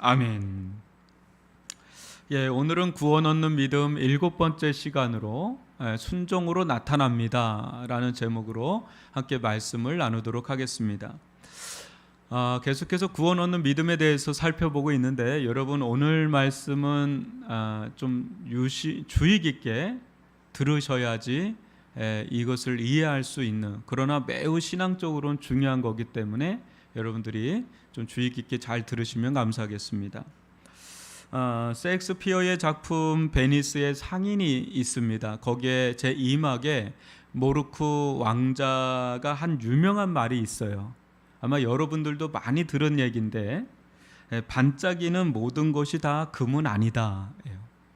아멘. 오늘은 구원 얻는 믿음 7번째 시간으로 순종으로 나타납니다 라는 제목으로 함께 말씀을 나누도록 하겠습니다. 계속해서 구원 얻는 믿음에 대해서 살펴보고 있는데, 여러분 오늘 말씀은 좀 주의 깊게 들으셔야지 이것을 이해할 수 있는, 그러나 매우 신앙적으로는 중요한 거기 때문에 여러분들이 좀 주의 깊게 잘 들으시면 감사하겠습니다. 셰익스피어의 작품 베니스의 상인이 있습니다. 거기에 제2막에 모르크 왕자가 한 유명한 말이 있어요. 아마 여러분들도 많이 들은 얘기인데, 반짝이는 모든 것이 다 금은 아니다.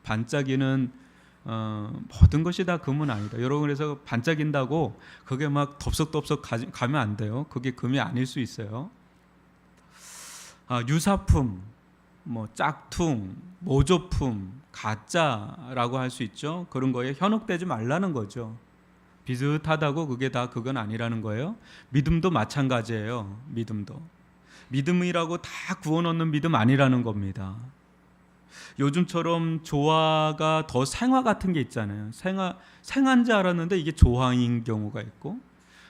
반짝이는 모든 것이 다 금은 아니다. 여러분, 그래서 반짝인다고 그게 막 덥석덥석 가면 안 돼요. 그게 금이 아닐 수 있어요. 유사품, 짝퉁, 모조품, 가짜라고 할 수 있죠. 그런 거에 현혹되지 말라는 거죠. 비슷하다고 그건 아니라는 거예요. 믿음도 마찬가지예요. 믿음이라고 다 구원 얻는 믿음 아니라는 겁니다. 요즘처럼 조화가 더 생화 같은 게 있잖아요. 생화인 줄 알았는데 이게 조화인 경우가 있고,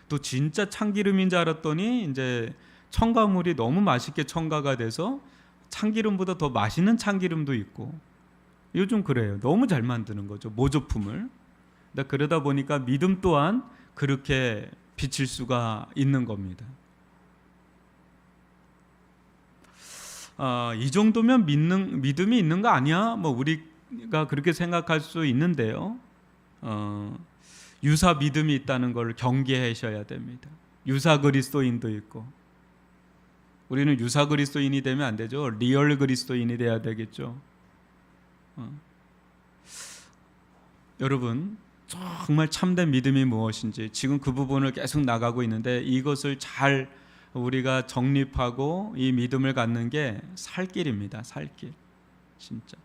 또 진짜 참기름인 줄 알았더니 이제 첨가물이 너무 맛있게 첨가가 돼서 참기름보다 더 맛있는 참기름도 있고, 요즘 그래요. 너무 잘 만드는 거죠, 모조품을. 그러다 보니까 믿음 또한 그렇게 비칠 수가 있는 겁니다. 이 정도면 믿음이 있는 거 아니야? 우리가 그렇게 생각할 수 있는데요. 유사 믿음이 있다는 걸 경계하셔야 됩니다. 유사 그리스도인도 있고, 우리는 유사 그리스도인이 되면 안 되죠. 리얼 그리스도인이 돼야 되겠죠. 여러분, 정말 참된 믿음이 무엇인지 지금 그 부분을 계속 나가고 있는데, 이것을 잘 우리가 정립하고 이 믿음을 갖는 게 살길입니다. 살길, 진짜.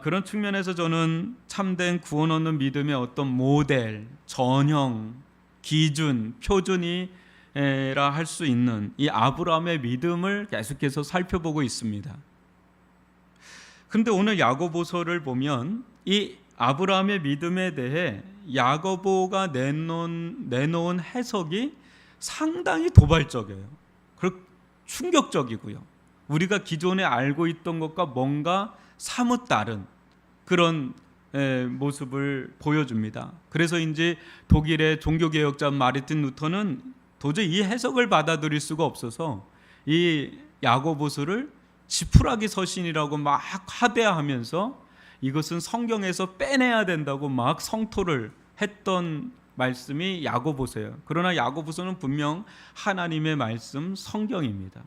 그런 측면에서 저는 참된 구원 얻는 믿음의 어떤 모델, 전형, 기준, 표준이라 할 수 있는 이 아브라함의 믿음을 계속해서 살펴보고 있습니다. 그런데 오늘 야고보서를 보면 이 아브라함의 믿음에 대해 야고보가 내놓은 해석이 상당히 도발적이에요. 그리고 충격적이고요. 우리가 기존에 알고 있던 것과 뭔가 사뭇 다른 그런 모습을 보여줍니다. 그래서인지 독일의 종교개혁자 마르틴 루터는 도저히 이 해석을 받아들일 수가 없어서 이 야고보서를 지푸라기 서신이라고 막 하대하면서 이것은 성경에서 빼내야 된다고 막 성토를 했던 말씀이 야고보서예요. 그러나 야고보서는 분명 하나님의 말씀, 성경입니다.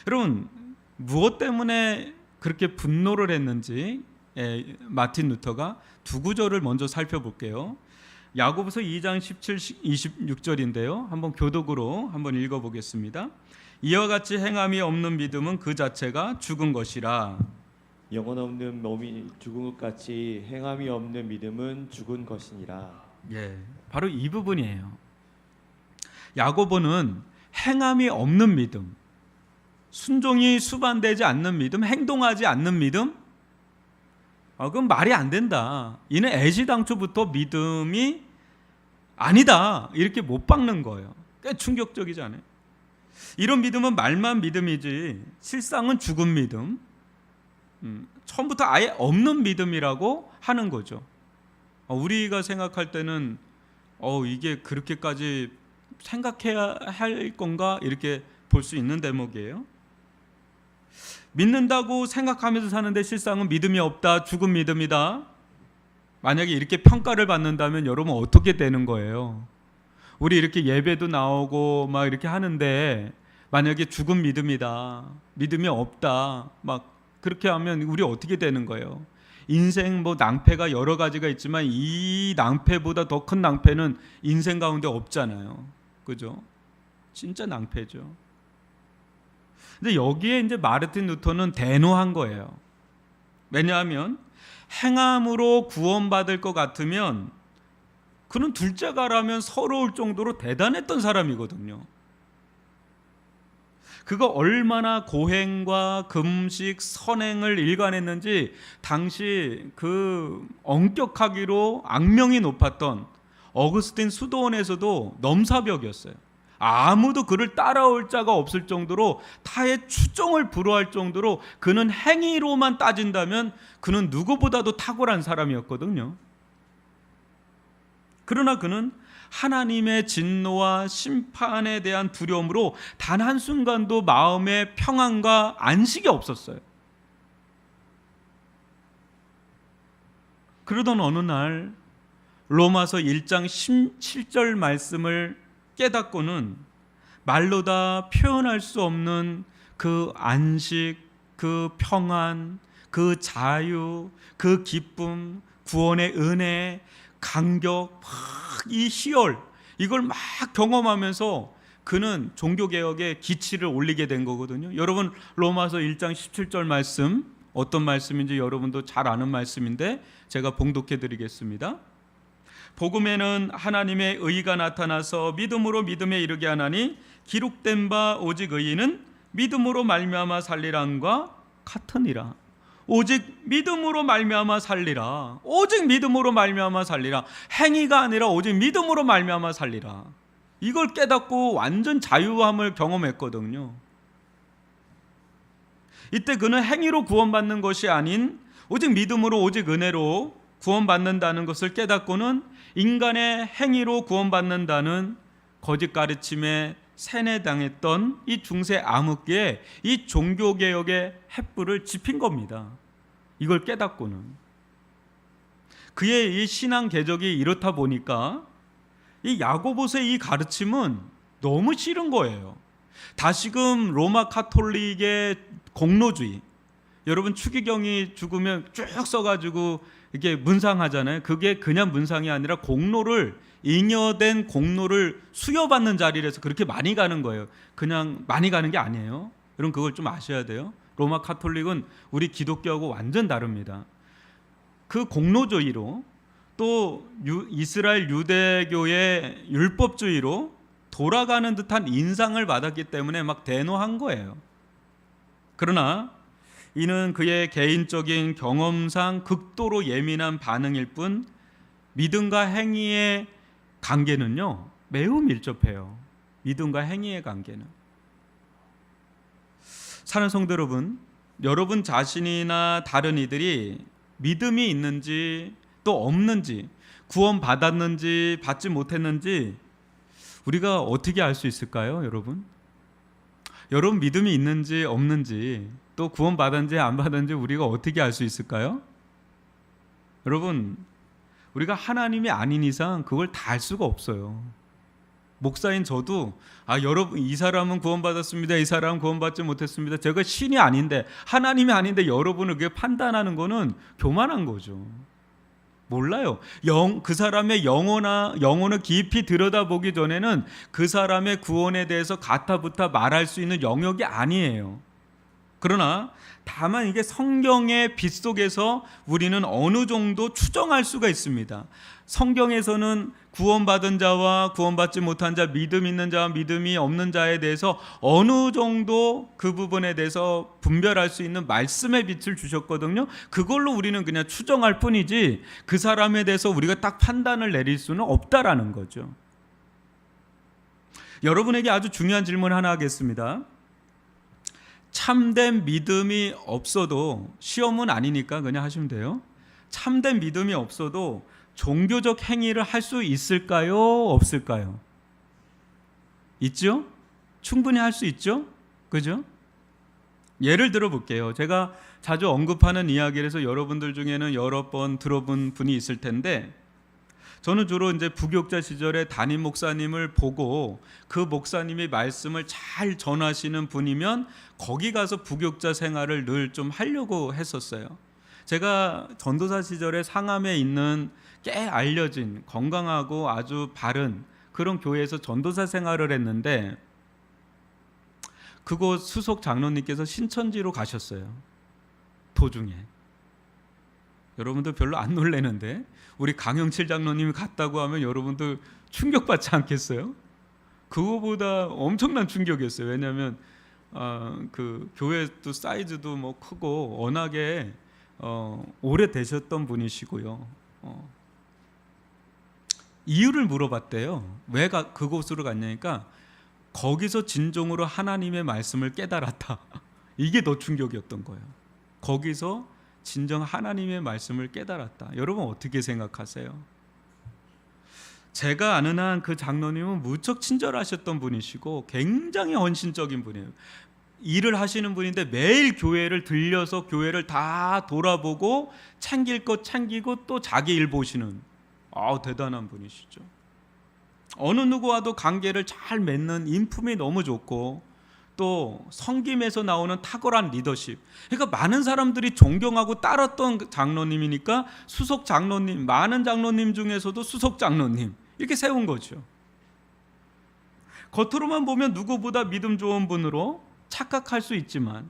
여러분, 무엇 때문에 그렇게 분노를 했는지 마틴 루터가 두 구절을 먼저 살펴볼게요. 야고보서 2장 17, 26절인데요. 한번 교독으로 한번 읽어보겠습니다. 이와 같이 행함이 없는 믿음은 그 자체가 죽은 것이라. 영혼 없는 몸이 죽은 것 같이 행함이 없는 믿음은 죽은 것이니라. 바로 이 부분이에요. 야고보는 행함이 없는 믿음, 순종이 수반되지 않는 믿음, 행동하지 않는 믿음, 그건 말이 안 된다. 이는 애시당초부터 믿음이 아니다, 이렇게 못 박는 거예요. 꽤 충격적이잖아요. 이런 믿음은 말만 믿음이지 실상은 죽은 믿음, 처음부터 아예 없는 믿음이라고 하는 거죠. 우리가 생각할 때는 이게 그렇게까지 생각해야 할 건가, 이렇게 볼 수 있는 대목이에요. 믿는다고 생각하면서 사는데 실상은 믿음이 없다, 죽은 믿음이다. 만약에 이렇게 평가를 받는다면 여러분 어떻게 되는 거예요? 우리 이렇게 예배도 나오고 막 이렇게 하는데 만약에 죽은 믿음이다, 믿음이 없다, 막 그렇게 하면 우리 어떻게 되는 거예요? 인생 낭패가 여러 가지가 있지만 이 낭패보다 더 큰 낭패는 인생 가운데 없잖아요. 그죠? 진짜 낭패죠. 근데 여기에 이제 마르틴 루터는 대노한 거예요. 왜냐하면 행함으로 구원받을 것 같으면 그는 둘째가라면 서러울 정도로 대단했던 사람이거든요. 그거 얼마나 고행과 금식, 선행을 일관했는지 당시 그 엄격하기로 악명이 높았던 어거스틴 수도원에서도 넘사벽이었어요. 아무도 그를 따라올 자가 없을 정도로 타의 추종을 불허할 정도로 그는 행위로만 따진다면 그는 누구보다도 탁월한 사람이었거든요. 그러나 그는 하나님의 진노와 심판에 대한 두려움으로 단 한순간도 마음에 평안과 안식이 없었어요. 그러던 어느 날 로마서 1장 17절 말씀을 깨닫고는 말로 다 표현할 수 없는 그 안식, 그 평안, 그 자유, 그 기쁨, 구원의 은혜, 감격, 이 희열, 이걸 막 경험하면서 그는 종교개혁에 기치를 올리게 된 거거든요. 여러분, 로마서 1장 17절 말씀, 어떤 말씀인지 여러분도 잘 아는 말씀인데 제가 봉독해 드리겠습니다. 복음에는 하나님의 의가 나타나서 믿음으로 믿음에 이르게 하나니 기록된 바 오직 의인은 믿음으로 말미암아 살리란과 같으니라. 오직 믿음으로 말미암아 살리라. 오직 믿음으로 말미암아 살리라. 행위가 아니라 오직 믿음으로 말미암아 살리라. 이걸 깨닫고 완전 자유함을 경험했거든요. 이때 그는 행위로 구원받는 것이 아닌 오직 믿음으로 오직 은혜로 구원받는다는 것을 깨닫고는 인간의 행위로 구원받는다는 거짓 가르침에 세뇌당했던 이 중세 암흑기에 이 종교개혁의 횃불을 지핀 겁니다. 이걸 깨닫고는. 그의 이 신앙 궤적이 이렇다 보니까 이 야고보서의 이 가르침은 너무 싫은 거예요. 다시금 로마 카톨릭의 공로주의, 여러분 추기경이 죽으면 쭉 써가지고 이게 문상하잖아요. 그게 그냥 문상이 아니라 공로를, 잉여된 공로를 수여받는 자리라서 그렇게 많이 가는 거예요. 그냥 많이 가는 게 아니에요. 여러분 그걸 좀 아셔야 돼요. 로마 카톨릭은 우리 기독교하고 완전 다릅니다. 그 공로주의로 또 이스라엘 유대교의 율법주의로 돌아가는 듯한 인상을 받았기 때문에 막 대노한 거예요. 그러나 이는 그의 개인적인 경험상 극도로 예민한 반응일 뿐 믿음과 행위의 관계는요 매우 밀접해요. 믿음과 행위의 관계는. 사는 성도 여러분, 여러분 자신이나 다른 이들이 믿음이 있는지 또 없는지, 구원받았는지 받지 못했는지 우리가 어떻게 알 수 있을까요, 여러분? 여러분 믿음이 있는지 없는지 또 구원받았는지 안 받았는지 우리가 어떻게 알 수 있을까요? 여러분, 우리가 하나님이 아닌 이상 그걸 다 알 수가 없어요. 목사인 저도 여러분 이 사람은 구원받았습니다, 이 사람은 구원받지 못했습니다, 제가 신이 아닌데 하나님이 아닌데 여러분을 그게 판단하는 거는 교만한 거죠. 몰라요. 그 사람의 영혼을 깊이 들여다보기 전에는 그 사람의 구원에 대해서 가타부타 말할 수 있는 영역이 아니에요. 그러나 다만 이게 성경의 빛 속에서 우리는 어느 정도 추정할 수가 있습니다. 성경에서는 구원받은 자와 구원받지 못한 자, 믿음 있는 자와 믿음이 없는 자에 대해서 어느 정도 그 부분에 대해서 분별할 수 있는 말씀의 빛을 주셨거든요. 그걸로 우리는 그냥 추정할 뿐이지 그 사람에 대해서 우리가 딱 판단을 내릴 수는 없다라는 거죠. 여러분에게 아주 중요한 질문 하나 하겠습니다. 참된 믿음이 없어도, 시험은 아니니까 그냥 하시면 돼요. 참된 믿음이 없어도 종교적 행위를 할 수 있을까요? 없을까요? 있죠? 충분히 할 수 있죠? 그죠? 예를 들어 볼게요. 제가 자주 언급하는 이야기라서 여러분들 중에는 여러 번 들어본 분이 있을 텐데, 저는 주로 이제 부교육자 시절에 담임 목사님을 보고 그 목사님이 말씀을 잘 전하시는 분이면 거기 가서 부교육자 생활을 늘 좀 하려고 했었어요. 제가 전도사 시절에 상암에 있는 꽤 알려진 건강하고 아주 바른 그런 교회에서 전도사 생활을 했는데, 그곳 수석 장로님께서 신천지로 가셨어요. 도중에. 여러분들 별로 안 놀라는데 우리 강영칠 장로님이 갔다고 하면 여러분들 충격받지 않겠어요? 그거보다 엄청난 충격이었어요. 왜냐하면 그 교회도 사이즈도 뭐 크고 워낙에 오래 되셨던 분이시고요. 이유를 물어봤대요. 왜 그곳으로 갔냐니까 거기서 진정으로 하나님의 말씀을 깨달았다. 이게 더 충격이었던 거예요. 거기서 진정 하나님의 말씀을 깨달았다. 여러분 어떻게 생각하세요? 제가 아는 한 그 장로님은 무척 친절하셨던 분이시고 굉장히 헌신적인 분이에요. 일을 하시는 분인데 매일 교회를 들려서 교회를 다 돌아보고 챙길 것 챙기고 또 자기 일 보시는 대단한 분이시죠. 어느 누구와도 관계를 잘 맺는 인품이 너무 좋고 또 성김에서 나오는 탁월한 리더십. 그러니까 많은 사람들이 존경하고 따랐던 장로님이니까 수석 장로님, 많은 장로님 중에서도 수석 장로님 이렇게 세운 거죠. 겉으로만 보면 누구보다 믿음 좋은 분으로 착각할 수 있지만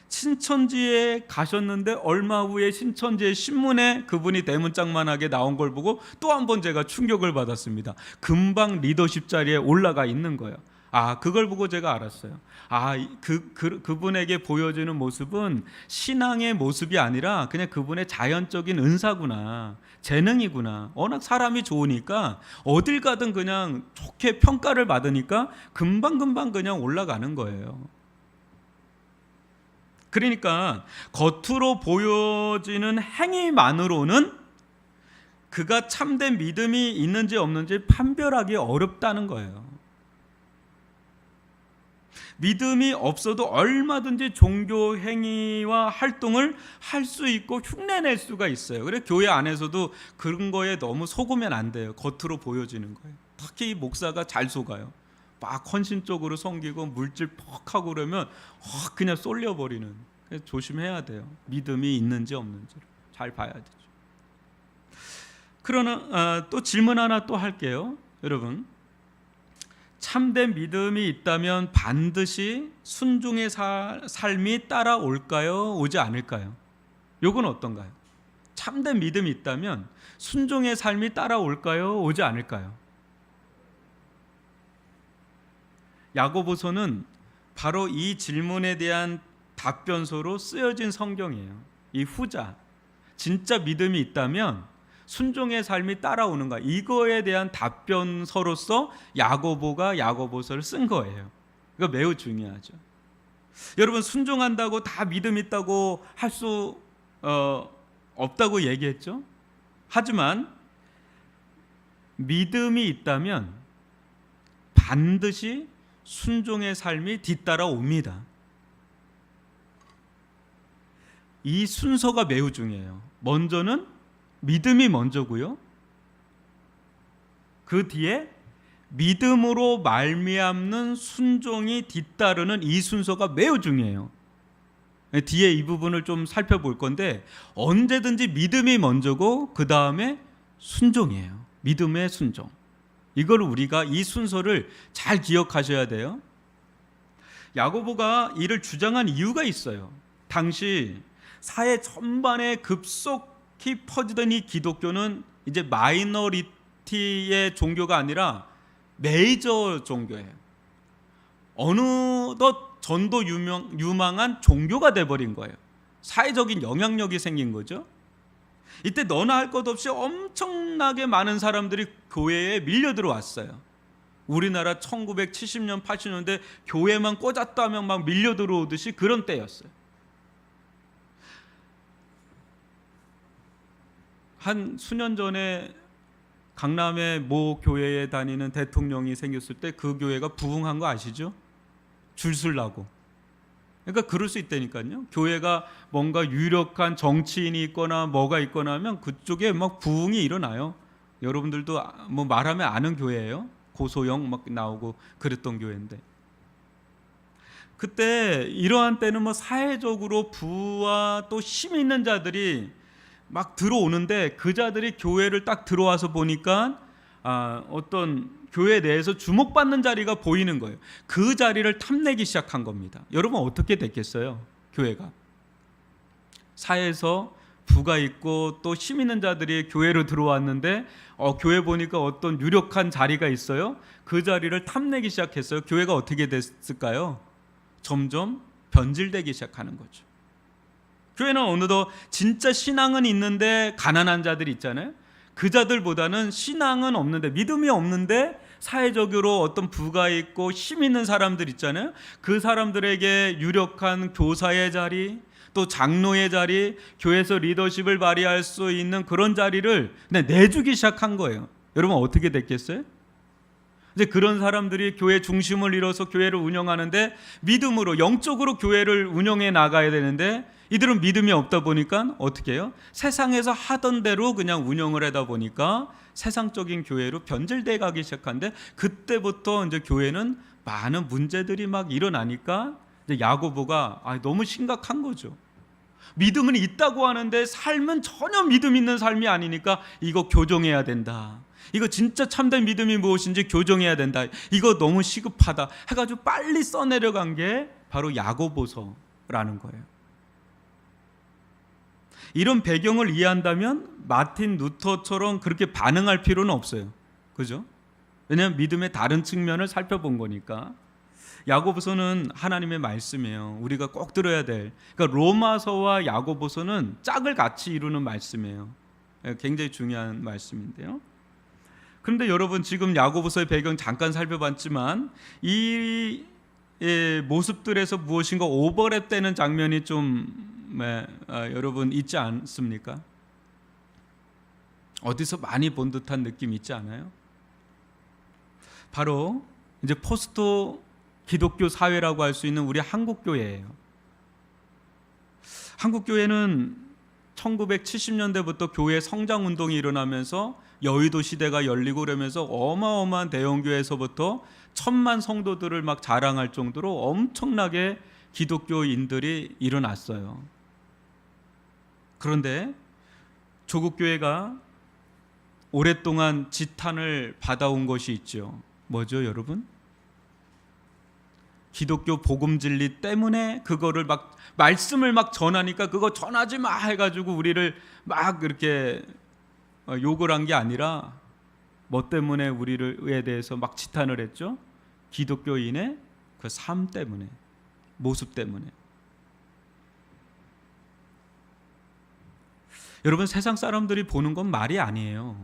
신천지에 가셨는데 얼마 후에 신천지의 신문에 그분이 대문짝만하게 나온 걸 보고 또 한 번 제가 충격을 받았습니다. 금방 리더십 자리에 올라가 있는 거예요. 그걸 보고 제가 알았어요. 그분에게 보여지는 모습은 신앙의 모습이 아니라 그냥 그분의 자연적인 은사구나, 재능이구나. 워낙 사람이 좋으니까 어딜 가든 그냥 좋게 평가를 받으니까 금방금방 그냥 올라가는 거예요. 그러니까 겉으로 보여지는 행위만으로는 그가 참된 믿음이 있는지 없는지 판별하기 어렵다는 거예요. 믿음이 없어도 얼마든지 종교 행위와 활동을 할 수 있고 흉내낼 수가 있어요. 그래서 교회 안에서도 그런 거에 너무 속으면 안 돼요. 겉으로 보여지는 거예요. 특히 목사가 잘 속아요. 막 헌신적으로 섬기고 물질 퍽 하고 그러면 그냥 쏠려버리는. 그래서 조심해야 돼요. 믿음이 있는지 없는지를 잘 봐야 되죠. 그러나 또 질문 하나 또 할게요. 여러분, 참된 믿음이 있다면 반드시 순종의 삶이 따라올까요? 오지 않을까요? 요건 어떤가요? 참된 믿음이 있다면 순종의 삶이 따라올까요? 오지 않을까요? 야고보서는 바로 이 질문에 대한 답변서로 쓰여진 성경이에요. 이 후자, 진짜 믿음이 있다면 순종의 삶이 따라오는가, 이거에 대한 답변서로서 야고보가 야고보서를 쓴 거예요. 이거 매우 중요하죠. 여러분, 순종한다고 다 믿음 있다고 할 수 없다고 얘기했죠. 하지만 믿음이 있다면 반드시 순종의 삶이 뒤따라옵니다. 이 순서가 매우 중요해요. 먼저는 믿음이 먼저고요. 그 뒤에 믿음으로 말미암는 순종이 뒤따르는 이 순서가 매우 중요해요. 뒤에 이 부분을 좀 살펴볼 건데 언제든지 믿음이 먼저고 그 다음에 순종이에요. 믿음의 순종. 이걸 우리가 이 순서를 잘 기억하셔야 돼요. 야고보가 이를 주장한 이유가 있어요. 당시 사회 전반에 급속히 퍼지던 이 기독교는 이제 마이너리티의 종교가 아니라 메이저 종교예요. 어느덧 전도 유망한 종교가 돼버린 거예요. 사회적인 영향력이 생긴 거죠. 이때 너나 할 것 없이 엄청나게 많은 사람들이 교회에 밀려 들어왔어요. 우리나라 1970년 80년대 교회만 꽂았다 하면 막 밀려 들어오듯이 그런 때였어요. 한 수년 전에 강남의 모 교회에 다니는 대통령이 생겼을 때 그 교회가 부흥한 거 아시죠? 줄 서려고. 그러니까 그럴 수 있다니까요. 교회가 뭔가 유력한 정치인이 있거나 뭐가 있거나 하면 그쪽에 막 부흥이 일어나요. 여러분들도 뭐 말하면 아는 교회예요. 고소영 막 나오고 그랬던 교회인데, 그때 이러한 때는 뭐 사회적으로 부와 또 힘 있는 자들이 막 들어오는데 그 자들이 교회를 딱 들어와서 보니까 어떤 교회 내에서 주목받는 자리가 보이는 거예요. 그 자리를 탐내기 시작한 겁니다. 여러분 어떻게 됐겠어요? 교회가 사회에서 부가 있고 또 힘 있는 자들이 교회로 들어왔는데 교회 보니까 어떤 유력한 자리가 있어요. 그 자리를 탐내기 시작했어요. 교회가 어떻게 됐을까요? 점점 변질되기 시작하는 거죠. 교회는 어느덧 진짜 신앙은 있는데 가난한 자들이 있잖아요. 그 자들보다는 신앙은 없는데, 믿음이 없는데 사회적으로 어떤 부가 있고 힘 있는 사람들 있잖아요. 그 사람들에게 유력한 교사의 자리, 또 장로의 자리, 교회에서 리더십을 발휘할 수 있는 그런 자리를 내주기 시작한 거예요. 여러분 어떻게 됐겠어요? 이제 그런 사람들이 교회 중심을 이뤄서 교회를 운영하는데, 믿음으로 영적으로 교회를 운영해 나가야 되는데 이들은 믿음이 없다 보니까 어떻게 해요? 세상에서 하던 대로 그냥 운영을 하다 보니까 세상적인 교회로 변질돼 가기 시작한데, 그때부터 이제 교회는 많은 문제들이 막 일어나니까 이제 야고보가 너무 심각한 거죠. 믿음은 있다고 하는데 삶은 전혀 믿음 있는 삶이 아니니까 이거 교정해야 된다. 이거 진짜 참된 믿음이 무엇인지 교정해야 된다. 이거 너무 시급하다 해가지고 빨리 써내려간 게 바로 야고보서라는 거예요. 이런 배경을 이해한다면 마틴 루터처럼 그렇게 반응할 필요는 없어요. 그죠? 왜냐하면 믿음의 다른 측면을 살펴본 거니까. 야고보서는 하나님의 말씀이에요. 우리가 꼭 들어야 될. 그러니까 로마서와 야고보서는 짝을 같이 이루는 말씀이에요. 굉장히 중요한 말씀인데요. 그런데 여러분, 지금 야고보서의 배경 잠깐 살펴봤지만 이 모습들에서 무엇인가 오버랩되는 장면이 좀 여러분 있지 않습니까? 어디서 많이 본 듯한 느낌 있지 않아요? 바로 이제 포스트 기독교 사회라고 할 수 있는 우리 한국 교회예요. 한국 교회는 1970년대부터 교회 성장 운동이 일어나면서 여의도 시대가 열리고 그러면서 어마어마한 대형 교회에서부터 1000만 성도들을 막 자랑할 정도로 엄청나게 기독교인들이 일어났어요. 그런데 조국 교회가 오랫동안 지탄을 받아온 것이 있죠. 뭐죠, 여러분? 기독교 복음 진리 때문에 그거를 막 말씀을 막 전하니까 그거 전하지 마 해가지고 우리를 막 이렇게 욕을 한 게 아니라 뭐 때문에 우리에 대해서 막 지탄을 했죠? 기독교인의 그 삶 때문에, 모습 때문에. 여러분, 세상 사람들이 보는 건 말이 아니에요.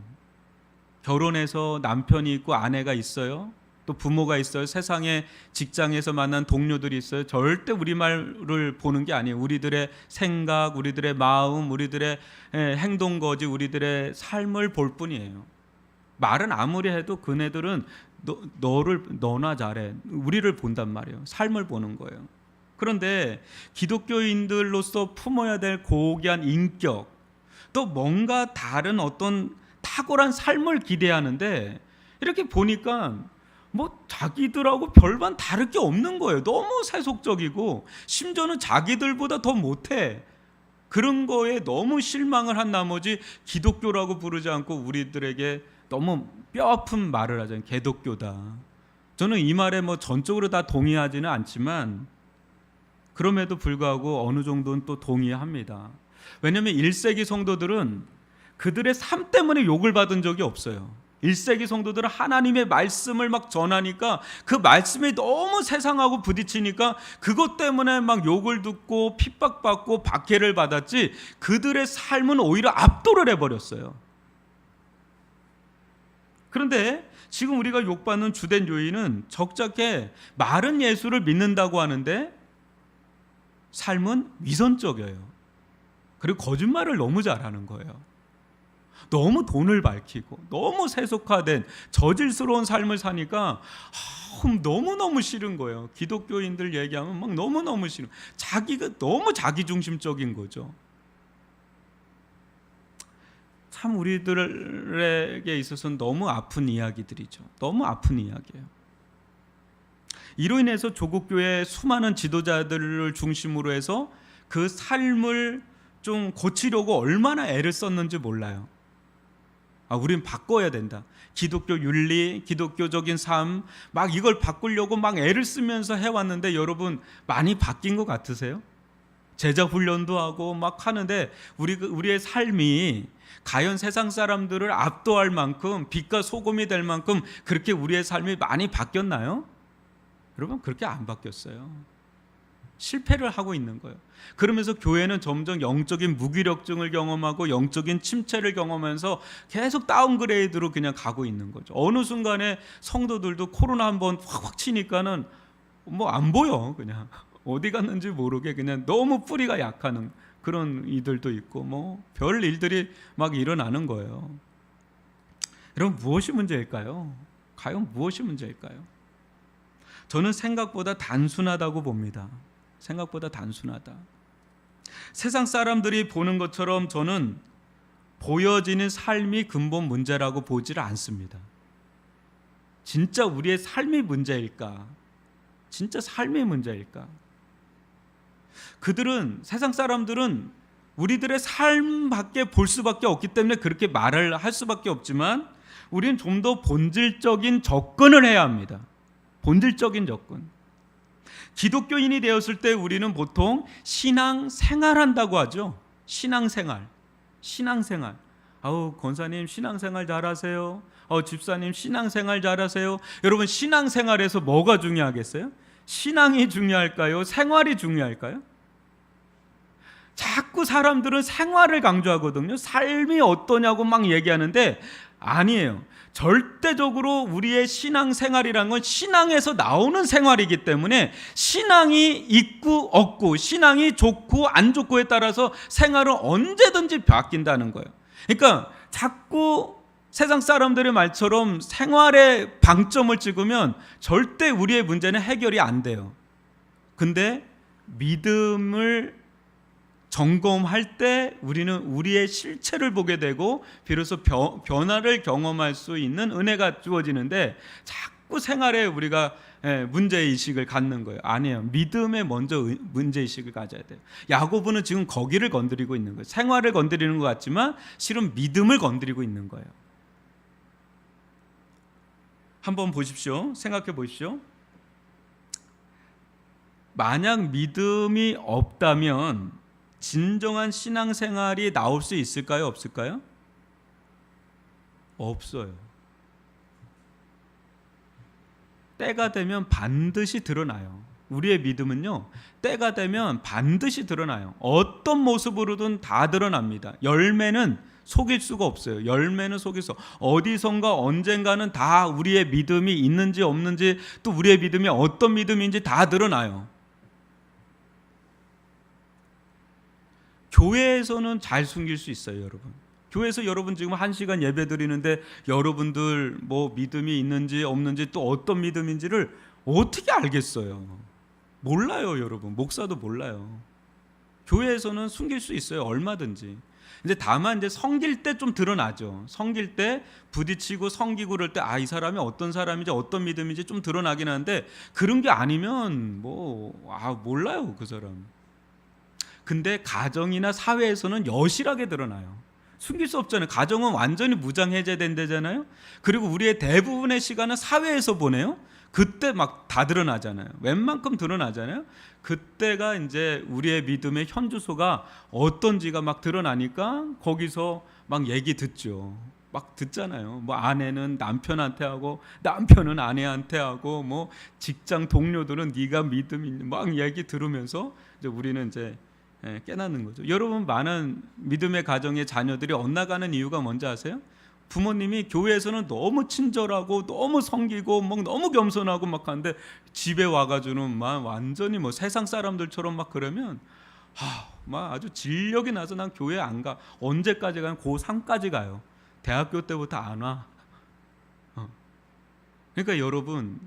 결혼해서 남편이 있고 아내가 있어요. 또 부모가 있어요. 세상에 직장에서 만난 동료들이 있어요. 절대 우리 말을 보는 게 아니에요. 우리들의 생각, 우리들의 마음, 우리들의 행동 거지, 우리들의 삶을 볼 뿐이에요. 말은 아무리 해도 그네들은 너나 잘해, 우리를 본단 말이에요. 삶을 보는 거예요. 그런데 기독교인들로서 품어야 될 고귀한 인격, 또 뭔가 다른 어떤 탁월한 삶을 기대하는데, 이렇게 보니까 뭐 자기들하고 별반 다를 게 없는 거예요. 너무 세속적이고 심지어는 자기들보다 더 못해. 그런 거에 너무 실망을 한 나머지 기독교라고 부르지 않고 우리들에게 너무 뼈아픈 말을 하잖아요. 개독교다. 저는 이 말에 뭐 전적으로 다 동의하지는 않지만 그럼에도 불구하고 어느 정도는 또 동의합니다. 왜냐하면 1세기 성도들은 그들의 삶 때문에 욕을 받은 적이 없어요. 1세기 성도들은 하나님의 말씀을 막 전하니까 그 말씀이 너무 세상하고 부딪히니까 그것 때문에 막 욕을 듣고 핍박받고 박해를 받았지, 그들의 삶은 오히려 압도를 해버렸어요. 그런데 지금 우리가 욕받는 주된 요인은 적잖게 말은 예수를 믿는다고 하는데 삶은 위선적이에요. 그리고 거짓말을 너무 잘하는 거예요. 너무 돈을 밝히고 너무 세속화된 저질스러운 삶을 사니까 너무너무 싫은 거예요. 기독교인들 얘기하면 막 너무너무 싫은, 자기가 너무 자기중심적인 거죠. 참 우리들에게 있어서는 너무 아픈 이야기들이죠. 너무 아픈 이야기예요. 이로 인해서 조국교회 수많은 지도자들을 중심으로 해서 그 삶을 좀 고치려고 얼마나 애를 썼는지 몰라요. 우린 바꿔야 된다. 기독교 윤리, 기독교적인 삶, 막 이걸 바꾸려고 막 애를 쓰면서 해왔는데 여러분, 많이 바뀐 것 같으세요? 제자 훈련도 하고 막 하는데 우리의 삶이 과연 세상 사람들을 압도할 만큼, 빛과 소금이 될 만큼 그렇게 우리의 삶이 많이 바뀌었나요? 여러분, 그렇게 안 바뀌었어요. 실패를 하고 있는 거예요. 그러면서 교회는 점점 영적인 무기력증을 경험하고 영적인 침체를 경험하면서 계속 다운그레이드로 그냥 가고 있는 거죠. 어느 순간에 성도들도 코로나 한번 확 치니까는 뭐 안 보여. 그냥 어디 갔는지 모르게 그냥 너무 뿌리가 약하는 그런 이들도 있고 뭐 별 일들이 막 일어나는 거예요. 여러분, 무엇이 문제일까요? 과연 무엇이 문제일까요? 저는 생각보다 단순하다고 봅니다. 생각보다 단순하다. 세상 사람들이 보는 것처럼 저는 보여지는 삶이 근본 문제라고 보지를 않습니다. 진짜 우리의 삶이 문제일까? 진짜 삶의 문제일까? 그들은, 세상 사람들은 우리들의 삶밖에 볼 수밖에 없기 때문에 그렇게 말을 할 수밖에 없지만 우리는 좀 더 본질적인 접근을 해야 합니다. 본질적인 접근. 기독교인이 되었을 때 우리는 보통 신앙생활한다고 하죠. 신앙생활. 아우, 권사님 신앙생활 잘하세요. 집사님 신앙생활 잘하세요. 여러분, 신앙생활에서 뭐가 중요하겠어요? 신앙이 중요할까요? 생활이 중요할까요? 자꾸 사람들은 생활을 강조하거든요. 삶이 어떠냐고 막 얘기하는데 아니에요. 절대적으로 우리의 신앙생활이란 건 신앙에서 나오는 생활이기 때문에 신앙이 있고 없고 신앙이 좋고 안 좋고에 따라서 생활은 언제든지 바뀐다는 거예요. 그러니까 자꾸 세상 사람들의 말처럼 생활에 방점을 찍으면 절대 우리의 문제는 해결이 안 돼요. 근데 믿음을 점검할 때 우리는 우리의 실체를 보게 되고 비로소 변화를 경험할 수 있는 은혜가 주어지는데 자꾸 생활에 우리가 문제의식을 갖는 거예요. 아니에요. 믿음에 먼저 문제의식을 가져야 돼요. 야고보는 지금 거기를 건드리고 있는 거예요. 생활을 건드리는 것 같지만 실은 믿음을 건드리고 있는 거예요. 한번 보십시오. 생각해 보십시오. 만약 믿음이 없다면 진정한 신앙생활이 나올 수 있을까요? 없을까요? 없어요. 때가 되면 반드시 드러나요. 우리의 믿음은요, 때가 되면 반드시 드러나요. 어떤 모습으로든 다 드러납니다. 열매는 속일 수가 없어요. 열매는 속일 수 없어요. 어디선가 언젠가는 다 우리의 믿음이 있는지 없는지 또 우리의 믿음이 어떤 믿음인지 다 드러나요. 교회에서는 잘 숨길 수 있어요, 여러분. 교회에서 여러분 지금 1시간 예배 드리는데 여러분들 뭐 믿음이 있는지 없는지 또 어떤 믿음인지를 어떻게 알겠어요? 몰라요, 여러분. 목사도 몰라요. 교회에서는 숨길 수 있어요, 얼마든지. 이제 다만 이제 섬길 때 좀 드러나죠. 섬길 때 부딪히고 섬기고 그럴 때 이 사람이 어떤 사람인지 어떤 믿음인지 좀 드러나긴 하는데 그런 게 아니면 몰라요, 그 사람. 근데 가정이나 사회에서는 여실하게 드러나요. 숨길 수 없잖아요. 가정은 완전히 무장해제된다잖아요. 그리고 우리의 대부분의 시간은 사회에서 보내요. 그때 막 다 드러나잖아요. 웬만큼 드러나잖아요. 그때가 이제 우리의 믿음의 현주소가 어떤지가 막 드러나니까 거기서 막 얘기 듣죠. 막 듣잖아요. 뭐 아내는 남편한테 하고 남편은 아내한테 하고 뭐 직장 동료들은 네가 믿음이 막 얘기 들으면서 이제 우리는 이제 깨닫는 거죠. 여러분, 많은 믿음의 가정의 자녀들이 엇나가는 이유가 뭔지 아세요? 부모님이 교회에서는 너무 친절하고 너무 섬기고 막 너무 겸손하고 막 하는데 집에 와가지고는 막 완전히 뭐 세상 사람들처럼 막 그러면 막 아주 질력이 나서 난 교회 안 가. 언제까지 가면 고3까지 가요. 대학교 때부터 안 와. 그러니까 여러분,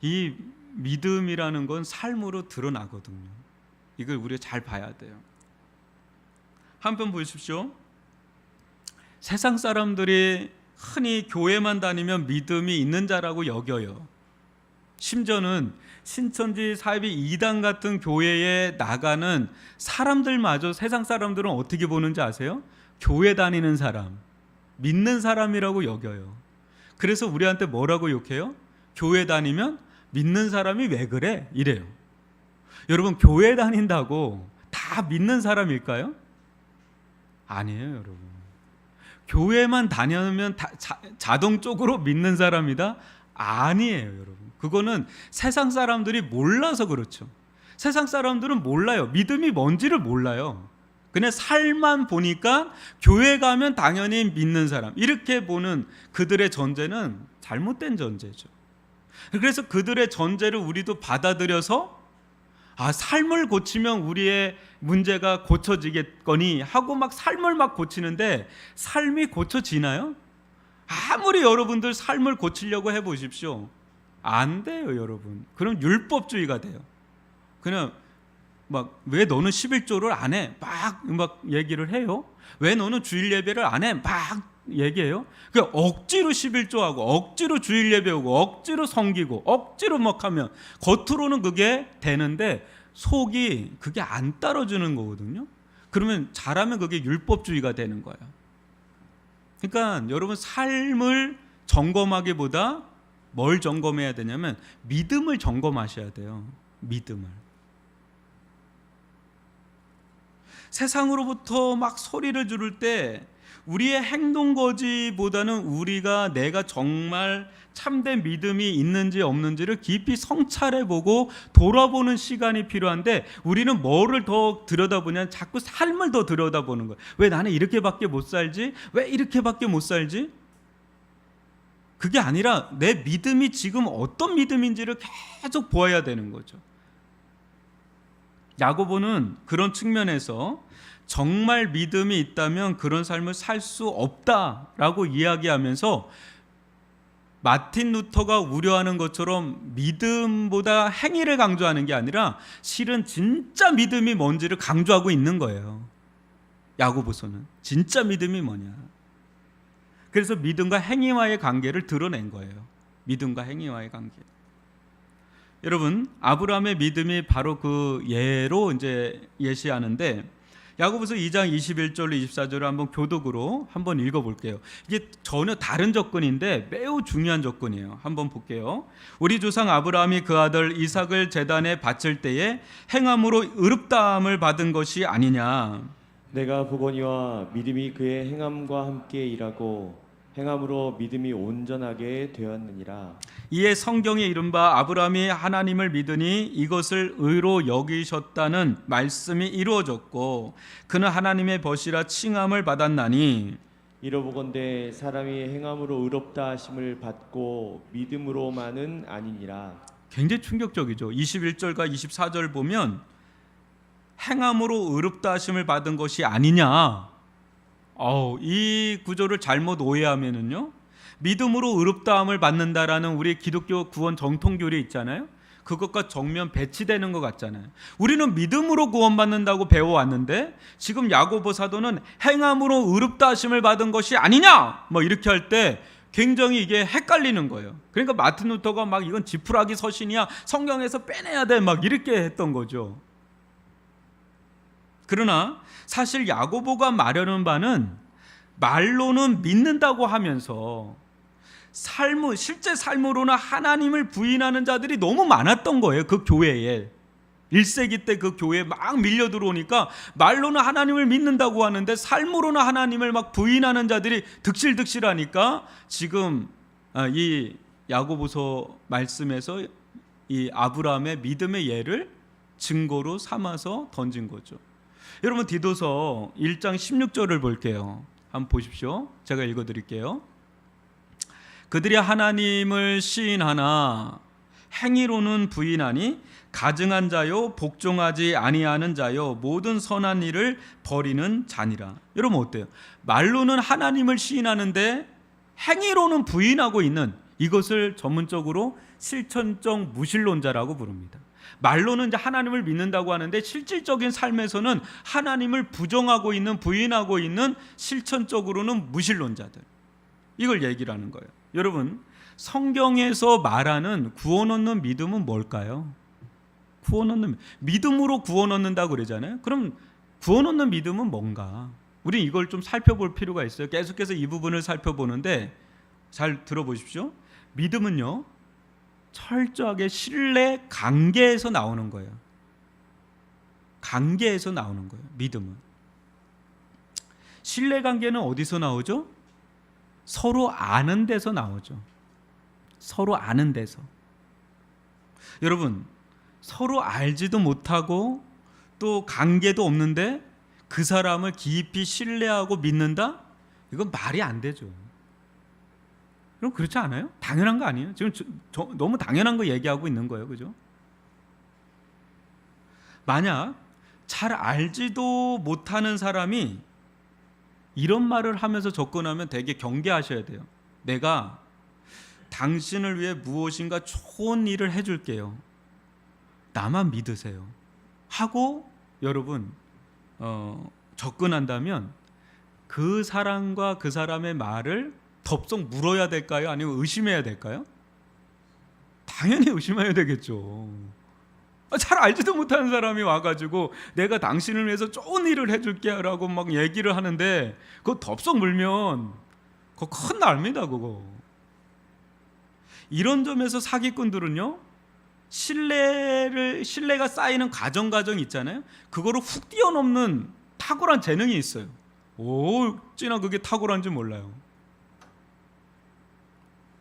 이 믿음이라는 건 삶으로 드러나거든요. 이걸 우리가 잘 봐야 돼요. 한편 보십시오. 세상 사람들이 흔히 교회만 다니면 믿음이 있는 자라고 여겨요. 심지어는 신천지 사이비 이단 같은 교회에 나가는 사람들마저 세상 사람들은 어떻게 보는지 아세요? 교회 다니는 사람, 믿는 사람이라고 여겨요. 그래서 우리한테 뭐라고 욕해요? 교회 다니면 믿는 사람이 왜 그래? 이래요. 여러분, 교회 다닌다고 다 믿는 사람일까요? 아니에요, 여러분. 교회만 다니면 자동적으로 믿는 사람이다? 아니에요, 여러분. 그거는 세상 사람들이 몰라서 그렇죠. 세상 사람들은 몰라요. 믿음이 뭔지를 몰라요. 그냥 살만 보니까 교회 가면 당연히 믿는 사람, 이렇게 보는 그들의 전제는 잘못된 전제죠. 그래서 그들의 전제를 우리도 받아들여서 삶을 고치면 우리의 문제가 고쳐지겠거니 하고 막 삶을 막 고치는데 삶이 고쳐지나요? 아무리 여러분들 삶을 고치려고 해보십시오. 안 돼요, 여러분. 그럼 율법주의가 돼요. 그냥 막 왜 너는 11조를 안 해? 막 얘기를 해요. 왜 너는 주일 예배를 안 해? 막 얘기해요. 그 억지로 11조하고 억지로 주일 예배하고 억지로 섬기고 억지로 막 하면 겉으로는 그게 되는데 속이 그게 안 따라주는 거거든요. 그러면 잘하면 그게 율법주의가 되는 거예요. 그러니까 여러분 삶을 점검하기보다 뭘 점검해야 되냐면 믿음을 점검하셔야 돼요. 믿음을. 세상으로부터 막 소리를 지를 때 우리의 행동 거지보다는 우리가 내가 정말 참된 믿음이 있는지 없는지를 깊이 성찰해보고 돌아보는 시간이 필요한데 우리는 뭐를 더 들여다보냐, 자꾸 삶을 더 들여다보는 거예요. 왜 나는 이렇게밖에 못 살지? 왜 이렇게밖에 못 살지? 그게 아니라 내 믿음이 지금 어떤 믿음인지를 계속 보아야 되는 거죠. 야고보는 그런 측면에서 정말 믿음이 있다면 그런 삶을 살 수 없다라고 이야기하면서 마틴 루터가 우려하는 것처럼 믿음보다 행위를 강조하는 게 아니라 실은 진짜 믿음이 뭔지를 강조하고 있는 거예요. 야고보서는 진짜 믿음이 뭐냐. 그래서 믿음과 행위와의 관계를 드러낸 거예요. 믿음과 행위와의 관계. 여러분, 아브라함의 믿음이 바로 그 예로 이제 예시하는데 야고보서 2장 21절로 24절을 한번 교독으로 한번 읽어볼게요. 이게 전혀 다른 조건인데 매우 중요한 조건이에요. 한번 볼게요. 우리 조상 아브라함이 그 아들 이삭을 제단에 바칠 때에 행함으로 의롭다함을 받은 것이 아니냐. 내가 보거니와 믿음이 그의 행함과 함께 일하고 행함으로 믿음이 온전하게 되었느니라. 이에 성경에 이른바 아브라함이 하나님을 믿으니 이것을 의로 여기셨다는 말씀이 이루어졌고 그는 하나님의 벗이라 칭함을 받았나니 이러보건대 사람이 행함으로 의롭다 하심을 받고 믿음으로만은 아니니라. 굉장히 충격적이죠. 21절과 24절 보면 행함으로 의롭다 하심을 받은 것이 아니냐. 이 구조를 잘못 오해하면은요, 믿음으로 의롭다함을 받는다라는 우리 기독교 구원 정통교리 있잖아요. 그것과 정면 배치되는 것 같잖아요. 우리는 믿음으로 구원받는다고 배워왔는데 지금 야고보 사도는 행함으로 의롭다 하심을 받은 것이 아니냐, 뭐 이렇게 할 때 굉장히 이게 헷갈리는 거예요. 그러니까 마틴 루터가 막 이건 지푸라기 서신이야, 성경에서 빼내야 돼, 막 이렇게 했던 거죠. 그러나 사실 야고보가 말하는 바는 말로는 믿는다고 하면서 실제 삶으로는 하나님을 부인하는 자들이 너무 많았던 거예요. 그 교회에 1세기 때 그 교회에 막 밀려 들어오니까 말로는 하나님을 믿는다고 하는데 삶으로는 하나님을 막 부인하는 자들이 득실득실하니까 지금 이 야고보서 말씀에서 이 아브라함의 믿음의 예를 증거로 삼아서 던진 거죠. 여러분, 디도서 1장 16절을 볼게요. 한번 보십시오. 제가 읽어드릴게요. 그들이 하나님을 시인하나 행위로는 부인하니 가증한 자요 복종하지 아니하는 자요 모든 선한 일을 버리는 자니라. 여러분 어때요? 말로는 하나님을 시인하는데 행위로는 부인하고 있는, 이것을 전문적으로 실천적 무신론자라고 부릅니다. 말로는 이제 하나님을 믿는다고 하는데 실질적인 삶에서는 하나님을 부정하고 있는, 부인하고 있는 실천적으로는 무신론자들, 이걸 얘기를 하는 거예요. 여러분, 성경에서 말하는 구원 얻는 믿음은 뭘까요? 구원 얻는 믿음으로 구원 얻는다고 그러잖아요. 그럼 구원 얻는 믿음은 뭔가? 우리 이걸 좀 살펴볼 필요가 있어요. 계속해서 이 부분을 살펴보는데 잘 들어보십시오. 믿음은요, 철저하게 신뢰 관계에서 나오는 거예요. 관계에서 나오는 거예요. 믿음은. 신뢰 관계는 어디서 나오죠? 서로 아는 데서 나오죠. 서로 아는 데서. 여러분, 서로 알지도 못하고 또 관계도 없는데 그 사람을 깊이 신뢰하고 믿는다? 이건 말이 안 되죠. 그럼 그렇지 않아요? 당연한 거 아니에요? 지금 너무 당연한 거 얘기하고 있는 거예요. 그죠? 만약 잘 알지도 못하는 사람이 이런 말을 하면서 접근하면 되게 경계하셔야 돼요. 내가 당신을 위해 무엇인가 좋은 일을 해줄게요. 나만 믿으세요. 하고 여러분 접근한다면 그 사람과 그 사람의 말을 덥석 물어야 될까요? 아니면 의심해야 될까요? 당연히 의심해야 되겠죠. 잘 알지도 못하는 사람이 와가지고 내가 당신을 위해서 좋은 일을 해줄게 라고 막 얘기를 하는데 그거 덥석 물면 그거 큰 날입니다. 그거. 이런 점에서 사기꾼들은요, 신뢰가 쌓이는 과정 있잖아요. 그거를 훅 뛰어넘는 탁월한 재능이 있어요. 어찌나 그게 탁월한지 몰라요.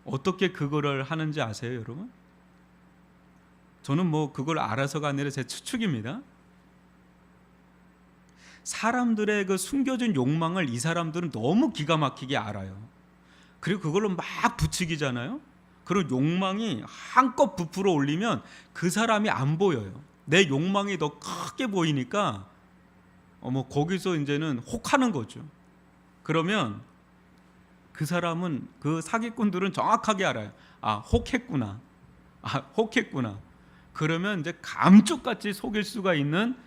어떻게 그거를 하는지 아세요, 여러분? 저는 뭐 그걸 알아서가 아니라 제 추측입니다. 사람들의 그 숨겨진 욕망을 이 사람들은 너무 기가 막히게 알아요. 그리고 그걸로 막 부추기잖아요. 그런 욕망이 한껏 부풀어 올리면 그 사람이 안 보여요. 내 욕망이 더 크게 보이니까 거기서 이제는 혹하는 거죠. 그러면 그 사람은, 그 사기꾼들은 정확하게 알아요. 혹했구나. 혹했구나. 그러면 이제 감쪽같이 속일 수가 있는,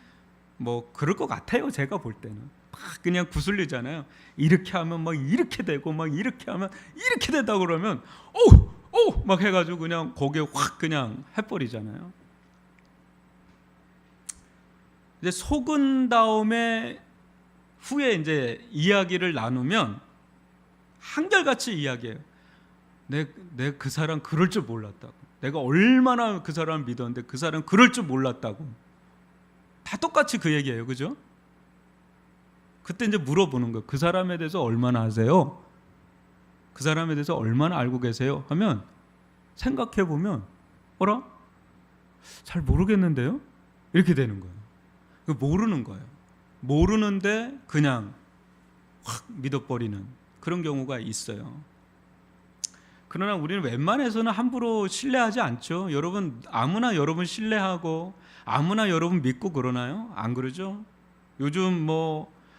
그럴 것 같아요. 제가 볼 때는 막 그냥 구슬리잖아요. 이렇게 하면 막 이렇게 되고, 막 이렇게 하면 이렇게 된다 그러면 막 해가지고 그냥 거기에 확 그냥 해버리잖아요. 이제 속은 다음에 후에 이제 이야기를 나누면 한결같이 이야기해요. 내가 그 사람 그럴 줄 몰랐다고. 내가 얼마나 그 사람을 믿었는데 그 사람 그럴 줄 몰랐다고. 다 똑같이 그 얘기예요. 그죠? 그때 이제 물어보는 거예요. 그 사람에 대해서 얼마나 아세요? 그 사람에 대해서 얼마나 알고 계세요? 하면 생각해 보면 어라? 잘 모르겠는데요? 이렇게 되는 거예요. 모르는 거예요. 모르는데 그냥 확 믿어버리는 그런 경우가 있어요. 그러나 우리는 웬만해서는 함부로 신뢰하지 않죠. 여러분, 아무나 여러분 신뢰하고 아무나 여러분 믿고 그러나요? 안 그러죠? 요즘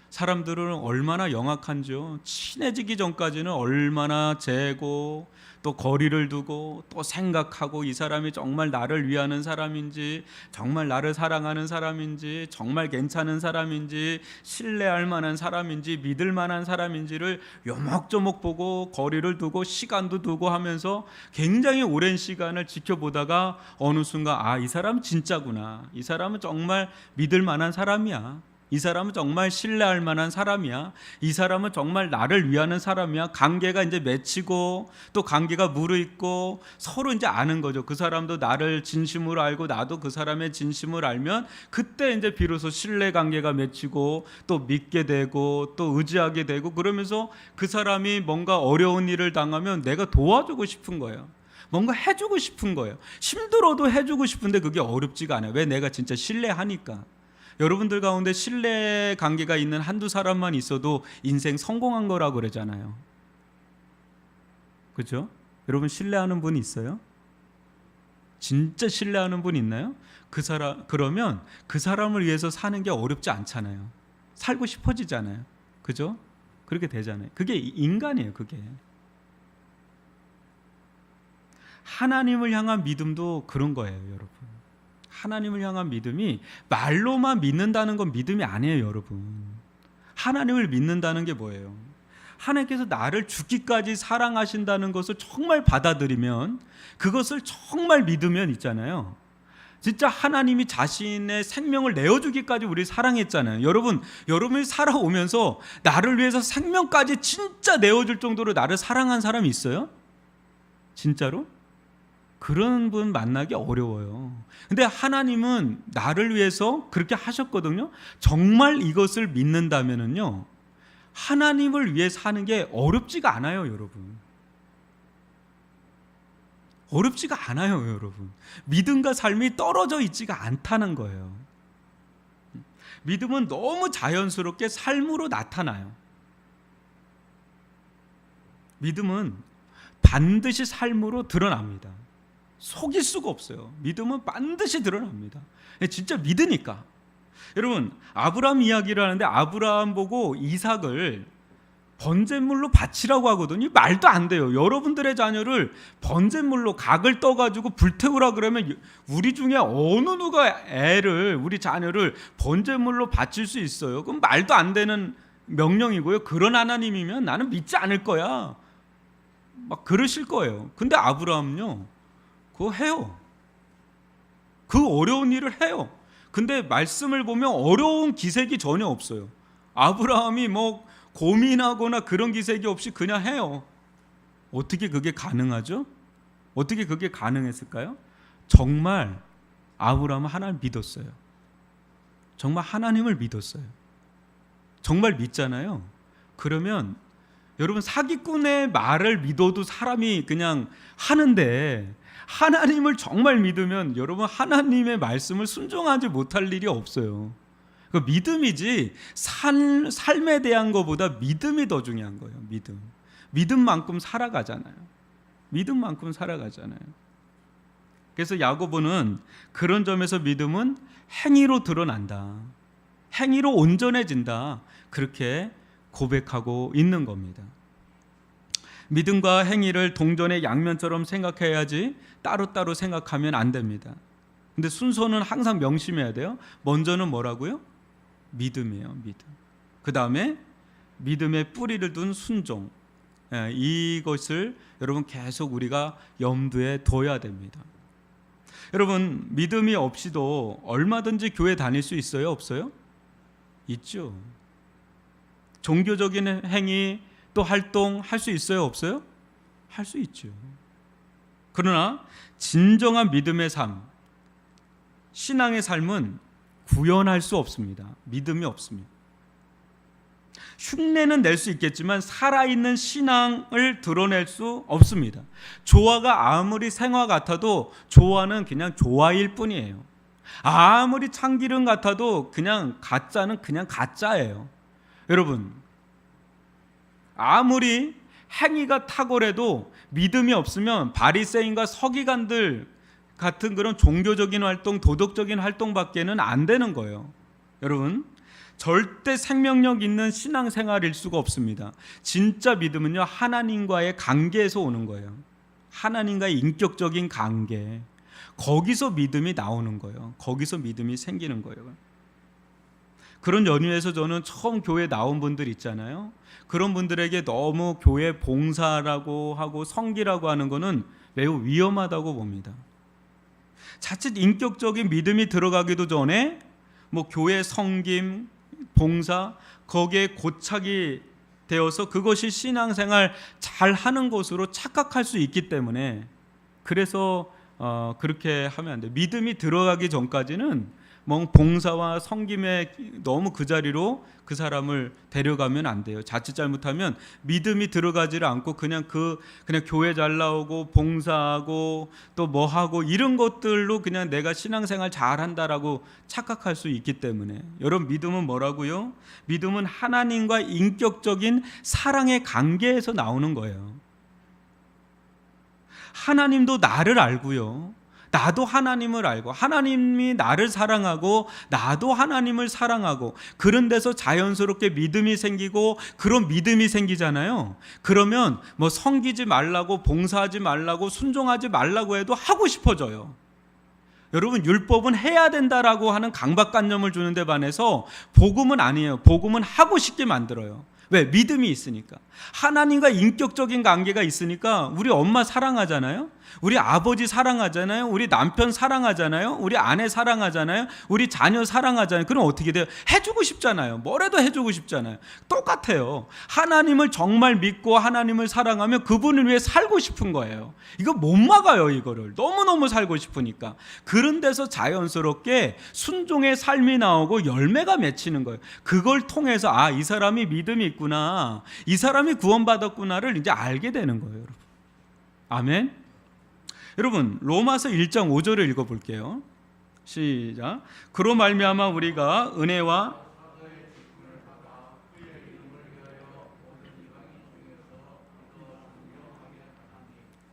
사람들은 얼마나 영악한지요. 친해지기 전까지는 얼마나 재고 또 거리를 두고 또 생각하고 이 사람이 정말 나를 위하는 사람인지, 정말 나를 사랑하는 사람인지, 정말 괜찮은 사람인지, 신뢰할 만한 사람인지, 믿을 만한 사람인지를 요목조목 보고 거리를 두고 시간도 두고 하면서 굉장히 오랜 시간을 지켜보다가 어느 순간 이 사람 진짜구나. 이 사람은 정말 믿을 만한 사람이야. 이 사람은 정말 신뢰할 만한 사람이야. 이 사람은 정말 나를 위하는 사람이야. 관계가 이제 맺히고 또 관계가 무르익고 서로 이제 아는 거죠. 그 사람도 나를 진심으로 알고 나도 그 사람의 진심을 알면 그때 이제 비로소 신뢰 관계가 맺히고 또 믿게 되고 또 의지하게 되고, 그러면서 그 사람이 뭔가 어려운 일을 당하면 내가 도와주고 싶은 거예요. 뭔가 해주고 싶은 거예요. 힘들어도 해주고 싶은데 그게 어렵지가 않아요. 왜? 내가 진짜 신뢰하니까. 여러분들 가운데 신뢰 관계가 있는 한두 사람만 있어도 인생 성공한 거라고 그러잖아요. 그렇죠? 여러분 신뢰하는 분 있어요? 진짜 신뢰하는 분 있나요? 그러면 그 사람을 위해서 사는 게 어렵지 않잖아요. 살고 싶어지잖아요. 그죠? 그렇게 되잖아요. 그게 인간이에요. 그게. 하나님을 향한 믿음도 그런 거예요, 여러분. 하나님을 향한 믿음이 말로만 믿는다는 건 믿음이 아니에요, 여러분. 하나님을 믿는다는 게 뭐예요? 하나님께서 나를 죽기까지 사랑하신다는 것을 정말 받아들이면, 그것을 정말 믿으면 있잖아요. 진짜 하나님이 자신의 생명을 내어주기까지 우리 사랑했잖아요. 여러분이 살아오면서 나를 위해서 생명까지 진짜 내어줄 정도로 나를 사랑한 사람이 있어요? 진짜로? 그런 분 만나기 어려워요. 근데 하나님은 나를 위해서 그렇게 하셨거든요. 정말 이것을 믿는다면은요, 하나님을 위해 사는 게 어렵지가 않아요, 여러분. 어렵지가 않아요, 여러분. 믿음과 삶이 떨어져 있지가 않다는 거예요. 믿음은 너무 자연스럽게 삶으로 나타나요. 믿음은 반드시 삶으로 드러납니다. 속일 수가 없어요. 믿음은 반드시 드러납니다. 진짜 믿으니까. 여러분, 아브라함 이야기를 하는데 아브라함 보고 이삭을 번제물로 바치라고 하거든요. 말도 안 돼요. 여러분들의 자녀를 번제물로 각을 떠가지고 불태우라 그러면 우리 중에 어느 누가 우리 자녀를 번제물로 바칠 수 있어요? 그럼 말도 안 되는 명령이고요. 그런 하나님이면 나는 믿지 않을 거야. 막 그러실 거예요. 근데 아브라함은요, 그거 해요. 그 어려운 일을 해요. 근데 말씀을 보면 어려운 기색이 전혀 없어요. 아브라함이 뭐 고민하거나 그런 기색이 없이 그냥 해요. 어떻게 그게 가능하죠? 어떻게 그게 가능했을까요? 정말 아브라함은 하나님을 믿었어요. 정말 하나님을 믿었어요. 정말 믿잖아요. 그러면 여러분, 사기꾼의 말을 믿어도 사람이 그냥 하는데 하나님을 정말 믿으면 여러분, 하나님의 말씀을 순종하지 못할 일이 없어요. 그 믿음이지 삶에 대한 것보다 믿음이 더 중요한 거예요. 믿음만큼 살아가잖아요. 믿음만큼 살아가잖아요. 그래서 야고보는 그런 점에서 믿음은 행위로 드러난다. 행위로 온전해진다. 그렇게 고백하고 있는 겁니다. 믿음과 행위를 동전의 양면처럼 생각해야지 따로따로 생각하면 안 됩니다. 근데 순서는 항상 명심해야 돼요. 먼저는 뭐라고요? 믿음이에요. 믿음. 그 다음에 믿음의 뿌리를 둔 순종. 이것을 여러분 계속 우리가 염두에 둬야 됩니다. 여러분, 믿음이 없이도 얼마든지 교회 다닐 수 있어요? 없어요? 있죠. 종교적인 행위 또 활동 할 수 있어요? 없어요? 할 수 있죠. 그러나 진정한 믿음의 삶, 신앙의 삶은 구현할 수 없습니다. 믿음이 없습니다. 흉내는 낼 수 있겠지만 살아있는 신앙을 드러낼 수 없습니다. 조화가 아무리 생화 같아도 조화는 그냥 조화일 뿐이에요. 아무리 참기름 같아도 그냥 가짜는 그냥 가짜예요. 여러분, 아무리 행위가 탁월해도 믿음이 없으면 바리새인과 서기관들 같은 그런 종교적인 활동, 도덕적인 활동밖에는 안 되는 거예요. 여러분, 절대 생명력 있는 신앙생활일 수가 없습니다. 진짜 믿음은요, 하나님과의 관계에서 오는 거예요. 하나님과의 인격적인 관계. 거기서 믿음이 나오는 거예요. 거기서 믿음이 생기는 거예요. 그런 연유에서 저는 처음 교회 나온 분들 있잖아요. 그런 분들에게 너무 교회 봉사라고 하고 성기라고 하는 거는 매우 위험하다고 봅니다. 자칫 인격적인 믿음이 들어가기도 전에 뭐 교회 성김, 봉사 거기에 고착이 되어서 그것이 신앙생활 잘 하는 것으로 착각할 수 있기 때문에 그래서 그렇게 하면 안 돼요. 믿음이 들어가기 전까지는 뭐 봉사와 성김에 너무 그 자리로 그 사람을 데려가면 안 돼요. 자칫 잘못하면 믿음이 들어가지를 않고 그냥 교회 잘 나오고 봉사하고 또 뭐 하고 이런 것들로 그냥 내가 신앙생활 잘 한다라고 착각할 수 있기 때문에 여러분, 믿음은 뭐라고요? 믿음은 하나님과 인격적인 사랑의 관계에서 나오는 거예요. 하나님도 나를 알고요. 나도 하나님을 알고 하나님이 나를 사랑하고 나도 하나님을 사랑하고 그런 데서 자연스럽게 믿음이 생기고 그런 믿음이 생기잖아요. 그러면 뭐 섬기지 말라고 봉사하지 말라고 순종하지 말라고 해도 하고 싶어져요. 여러분, 율법은 해야 된다라고 하는 강박관념을 주는데 반해서 복음은 아니에요. 복음은 하고 싶게 만들어요. 왜? 믿음이 있으니까. 하나님과 인격적인 관계가 있으니까 우리 엄마 사랑하잖아요. 우리 아버지 사랑하잖아요. 우리 남편 사랑하잖아요. 우리 아내 사랑하잖아요. 우리 자녀 사랑하잖아요. 그럼 어떻게 돼요? 해주고 싶잖아요. 뭐라도 해주고 싶잖아요. 똑같아요. 하나님을 정말 믿고 하나님을 사랑하면 그분을 위해 살고 싶은 거예요. 이거 못 막아요. 이거를 너무너무 살고 싶으니까. 그런 데서 자연스럽게 순종의 삶이 나오고 열매가 맺히는 거예요. 그걸 통해서 이 사람이 믿음이 있구나, 이 사람이 구원받았구나를 이제 알게 되는 거예요. 여러분. 아멘. 여러분 로마서 1장 5절을 읽어볼게요. 시작. 그로 말미암아 우리가 은혜와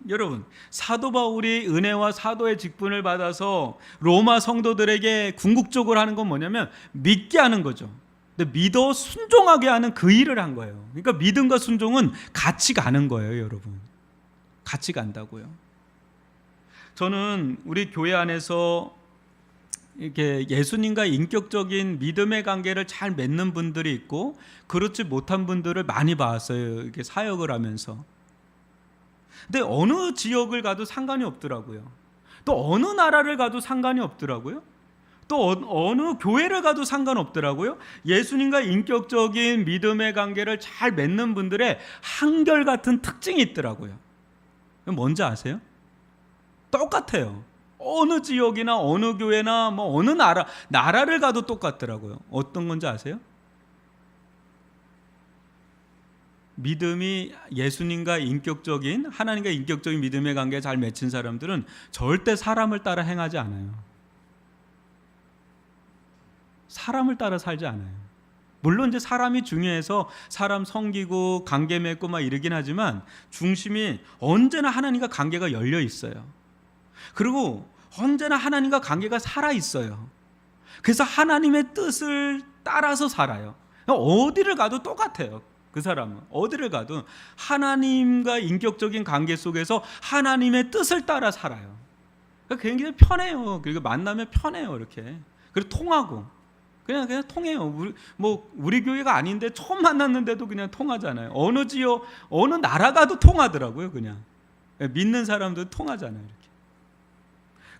여러분 사도 바울이 은혜와 사도의 직분을 받아서 로마 성도들에게 궁극적으로 하는 건 뭐냐면 믿게 하는 거죠. 근데 믿어 순종하게 하는 그 일을 한 거예요. 그러니까 믿음과 순종은 같이 가는 거예요, 여러분. 같이 간다고요. 저는 우리 교회 안에서 이렇게 예수님과 인격적인 믿음의 관계를 잘 맺는 분들이 있고 그렇지 못한 분들을 많이 봤어요. 이렇게 사역을 하면서. 근데 어느 지역을 가도 상관이 없더라고요. 또 어느 나라를 가도 상관이 없더라고요. 또 어느 교회를 가도 상관없더라고요. 예수님과 인격적인 믿음의 관계를 잘 맺는 분들의 한결같은 특징이 있더라고요. 뭔지 아세요? 똑같아요. 어느 지역이나 어느 교회나 뭐 어느 나라를 가도 똑같더라고요. 어떤 건지 아세요? 믿음이 예수님과 인격적인 하나님과 인격적인 믿음의 관계 잘 맺힌 사람들은 절대 사람을 따라 행하지 않아요. 사람을 따라 살지 않아요. 물론 이제 사람이 중요해서 사람 섬기고 관계 맺고 막 이러긴 하지만 중심이 언제나 하나님과 관계가 열려 있어요. 그리고 언제나 하나님과 관계가 살아 있어요. 그래서 하나님의 뜻을 따라서 살아요. 어디를 가도 똑같아요. 그 사람은 어디를 가도 하나님과 인격적인 관계 속에서 하나님의 뜻을 따라 살아요. 그러니까 굉장히 편해요. 그리고 만나면 편해요. 이렇게 그리고 통하고 그냥 통해요. 우리 교회가 아닌데 처음 만났는데도 그냥 통하잖아요. 어느 지역 어느 나라 가도 통하더라고요. 그냥 믿는 사람도 통하잖아요. 이렇게.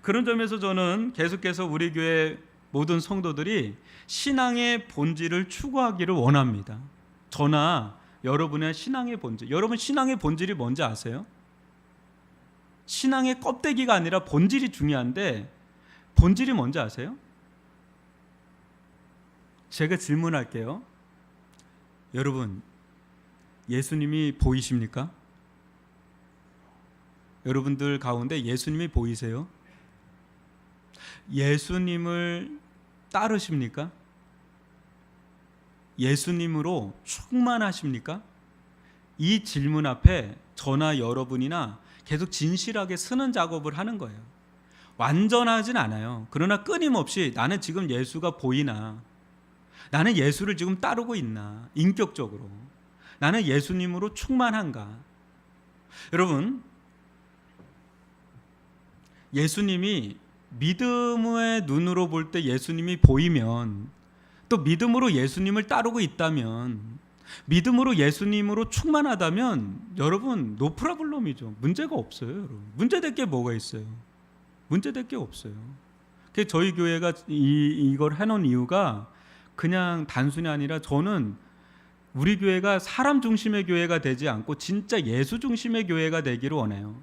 그런 점에서 저는 계속해서 우리 교회 모든 성도들이 신앙의 본질을 추구하기를 원합니다. 저나 여러분의 신앙의 본질, 여러분 신앙의 본질이 뭔지 아세요? 신앙의 껍데기가 아니라 본질이 중요한데 본질이 뭔지 아세요? 제가 질문할게요. 여러분 예수님이 보이십니까? 여러분들 가운데 예수님이 보이세요? 예수님을 따르십니까? 예수님으로 충만하십니까? 이 질문 앞에 저나 여러분이나 계속 진실하게 쓰는 작업을 하는 거예요. 완전하진 않아요. 그러나 끊임없이 나는 지금 예수가 보이나, 나는 예수를 지금 따르고 있나, 인격적으로 나는 예수님으로 충만한가. 여러분 예수님이 믿음의 눈으로 볼 때 예수님이 보이면, 또 믿음으로 예수님을 따르고 있다면, 믿음으로 예수님으로 충만하다면 여러분 노프라블럼이죠. 문제가 없어요. 여러분 문제될 게 뭐가 있어요? 문제될 게 없어요. 그래서 저희 교회가 이걸 해놓은 이유가 그냥 단순히 아니라, 저는 우리 교회가 사람 중심의 교회가 되지 않고 진짜 예수 중심의 교회가 되기를 원해요.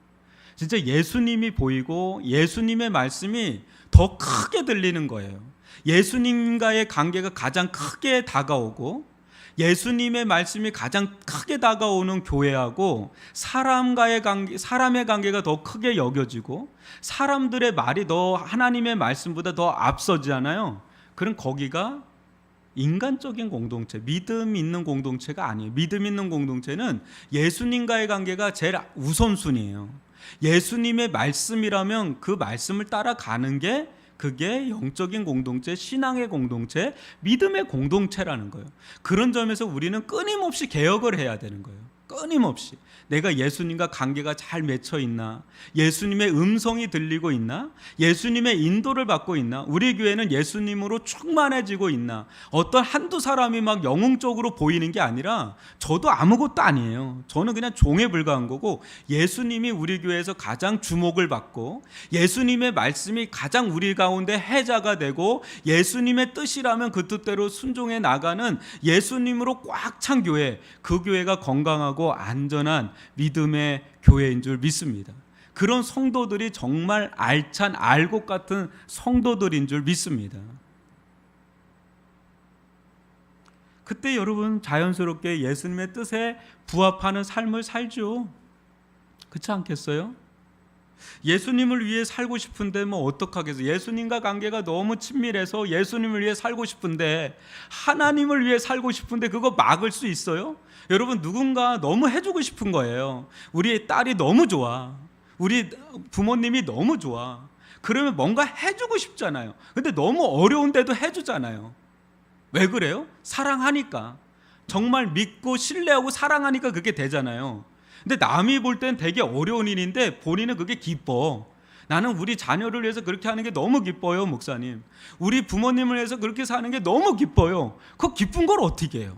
진짜 예수님이 보이고 예수님의 말씀이 더 크게 들리는 거예요. 예수님과의 관계가 가장 크게 다가오고 예수님의 말씀이 가장 크게 다가오는 교회하고 사람과의 관계, 사람의 관계가 더 크게 여겨지고 사람들의 말이 더 하나님의 말씀보다 더 앞서지잖아요. 그럼 거기가 인간적인 공동체, 믿음 있는 공동체가 아니에요. 믿음 있는 공동체는 예수님과의 관계가 제일 우선순위예요. 예수님의 말씀이라면 그 말씀을 따라가는 게, 그게 영적인 공동체, 신앙의 공동체, 믿음의 공동체라는 거예요. 그런 점에서 우리는 끊임없이 개혁을 해야 되는 거예요. 끊임없이 내가 예수님과 관계가 잘 맺혀 있나, 예수님의 음성이 들리고 있나, 예수님의 인도를 받고 있나, 우리 교회는 예수님으로 충만해지고 있나. 어떤 한두 사람이 막 영웅적으로 보이는 게 아니라 저도 아무것도 아니에요. 저는 그냥 종에 불과한 거고, 예수님이 우리 교회에서 가장 주목을 받고 예수님의 말씀이 가장 우리 가운데 해자가 되고 예수님의 뜻이라면 그 뜻대로 순종해 나가는 예수님으로 꽉 찬 교회, 그 교회가 건강하고 안전한 믿음의 교회인 줄 믿습니다. 그런 성도들이 정말 알찬 알곡 같은 성도들인 줄 믿습니다. 그때 여러분 자연스럽게 예수님의 뜻에 부합하는 삶을 살죠. 그렇지 않겠어요? 예수님을 위해 살고 싶은데 뭐 어떡하겠어요? 예수님과 관계가 너무 친밀해서 예수님을 위해 살고 싶은데, 하나님을 위해 살고 싶은데 그거 막을 수 있어요? 여러분, 누군가 너무 해주고 싶은 거예요. 우리 딸이 너무 좋아, 우리 부모님이 너무 좋아. 그러면 뭔가 해주고 싶잖아요. 근데 너무 어려운데도 해주잖아요. 왜 그래요? 사랑하니까. 정말 믿고 신뢰하고 사랑하니까 그게 되잖아요. 근데 남이 볼 땐 되게 어려운 일인데 본인은 그게 기뻐. 나는 우리 자녀를 위해서 그렇게 하는 게 너무 기뻐요, 목사님. 우리 부모님을 위해서 그렇게 사는 게 너무 기뻐요. 그 기쁜 걸 어떻게 해요?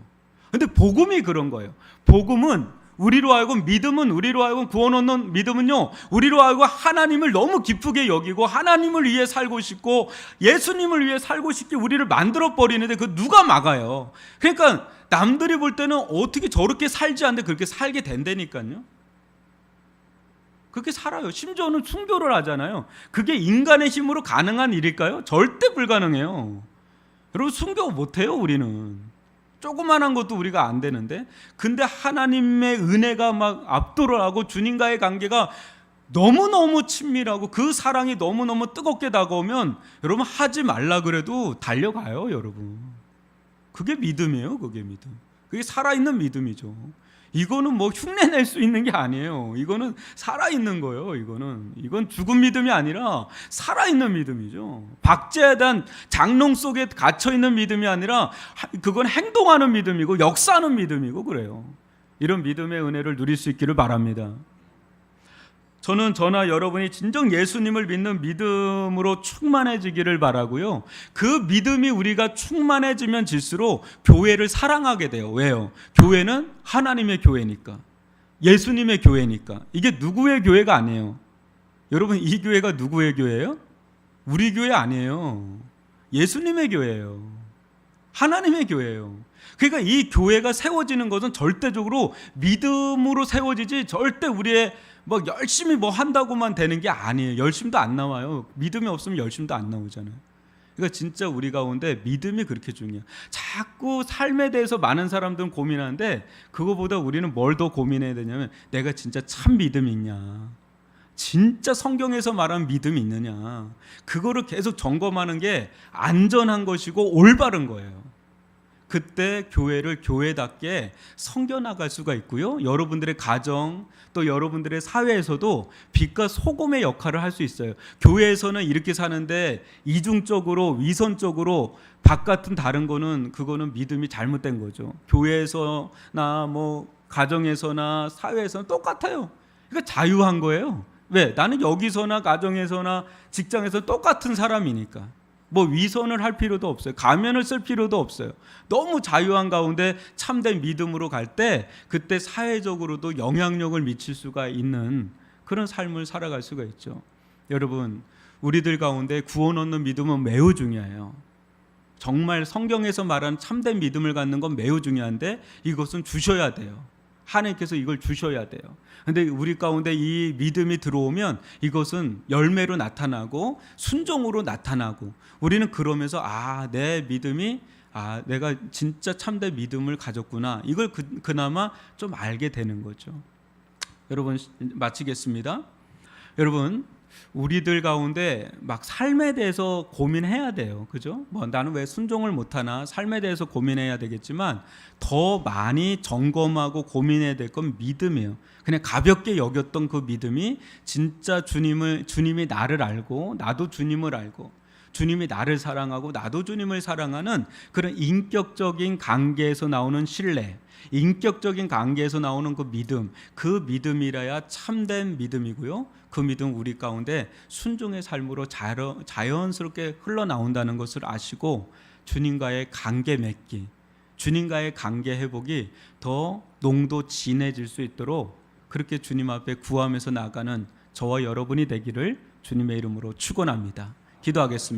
근데 복음이 그런 거예요. 복음은 우리로 하여금, 믿음은 우리로 하여금, 구원 얻는 믿음은요, 우리로 하여금 하나님을 너무 기쁘게 여기고 하나님을 위해 살고 싶고 예수님을 위해 살고 싶게 우리를 만들어 버리는데 그 누가 막아요? 그러니까 남들이 볼 때는 어떻게 저렇게 살지 않는데 그렇게 살게 된다니까요. 그렇게 살아요. 심지어는 순교를 하잖아요. 그게 인간의 힘으로 가능한 일일까요? 절대 불가능해요. 여러분, 순교 못해요. 우리는 조그만한 것도 우리가 안 되는데, 근데 하나님의 은혜가 막 압도를 하고 주님과의 관계가 너무너무 친밀하고 그 사랑이 너무너무 뜨겁게 다가오면 여러분, 하지 말라 그래도 달려가요. 여러분, 그게 믿음이에요. 그게 믿음. 그게 살아있는 믿음이죠. 이거는 뭐 흉내낼 수 있는 게 아니에요. 이거는 살아있는 거예요. 이건 죽은 믿음이 아니라 살아있는 믿음이죠. 박제단 장롱 속에 갇혀있는 믿음이 아니라 그건 행동하는 믿음이고 역사하는 믿음이고 그래요. 이런 믿음의 은혜를 누릴 수 있기를 바랍니다. 저는 저나 여러분이 진정 예수님을 믿는 믿음으로 충만해지기를 바라고요. 그 믿음이 우리가 충만해지면 질수록 교회를 사랑하게 돼요. 왜요? 교회는 하나님의 교회니까, 예수님의 교회니까. 이게 누구의 교회가 아니에요. 여러분, 이 교회가 누구의 교회예요? 우리 교회 아니에요. 예수님의 교회예요. 하나님의 교회예요. 그러니까 이 교회가 세워지는 것은 절대적으로 믿음으로 세워지지, 절대 우리의 뭐 열심히 뭐 한다고만 되는 게 아니에요. 열심도 안 나와요. 믿음이 없으면 열심도 안 나오잖아요. 그러니까 진짜 우리 가운데 믿음이 그렇게 중요해요. 자꾸 삶에 대해서 많은 사람들은 고민하는데, 그거보다 우리는 뭘 더 고민해야 되냐면, 내가 진짜 참 믿음이 있냐, 진짜 성경에서 말하는 믿음이 있느냐, 그거를 계속 점검하는 게 안전한 것이고 올바른 거예요. 그때 교회를 교회답게 섬겨나갈 수가 있고요. 여러분들의 가정, 또 여러분들의 사회에서도 빛과 소금의 역할을 할 수 있어요. 교회에서는 이렇게 사는데 이중적으로, 위선적으로 바깥은 다른 거는, 그거는 믿음이 잘못된 거죠. 교회에서나 뭐 가정에서나 사회에서는 똑같아요. 그러니까 자유한 거예요. 왜? 나는 여기서나 가정에서나 직장에서 똑같은 사람이니까. 뭐 위선을 할 필요도 없어요. 가면을 쓸 필요도 없어요. 너무 자유한 가운데 참된 믿음으로 갈 때, 그때 사회적으로도 영향력을 미칠 수가 있는 그런 삶을 살아갈 수가 있죠. 여러분, 우리들 가운데 구원 얻는 믿음은 매우 중요해요. 정말 성경에서 말하는 참된 믿음을 갖는 건 매우 중요한데, 이것은 주셔야 돼요. 하나님께서 이걸 주셔야 돼요. 근데 우리 가운데 이 믿음이 들어오면 이것은 열매로 나타나고 순종으로 나타나고, 우리는 그러면서 내 믿음이, 내가 진짜 참된 믿음을 가졌구나, 이걸 그나마 좀 알게 되는 거죠. 여러분, 마치겠습니다. 여러분, 우리들 가운데 막 삶에 대해서 고민해야 돼요. 그죠? 뭐 나는 왜 순종을 못하나, 삶에 대해서 고민해야 되겠지만, 더 많이 점검하고 고민해야 될 건 믿음이에요. 그냥 가볍게 여겼던 그 믿음이 진짜 주님이 나를 알고 나도 주님을 알고, 주님이 나를 사랑하고 나도 주님을 사랑하는 그런 인격적인 관계에서 나오는 신뢰, 인격적인 관계에서 나오는 그 믿음, 그 믿음이라야 참된 믿음이고요. 그 믿음 우리 가운데 순종의 삶으로 자연스럽게 흘러나온다는 것을 아시고, 주님과의 관계 맺기, 주님과의 관계 회복이 더 농도 진해질 수 있도록 그렇게 주님 앞에 구하면서 나아가는 저와 여러분이 되기를 주님의 이름으로 축원합니다. 기도하겠습니다.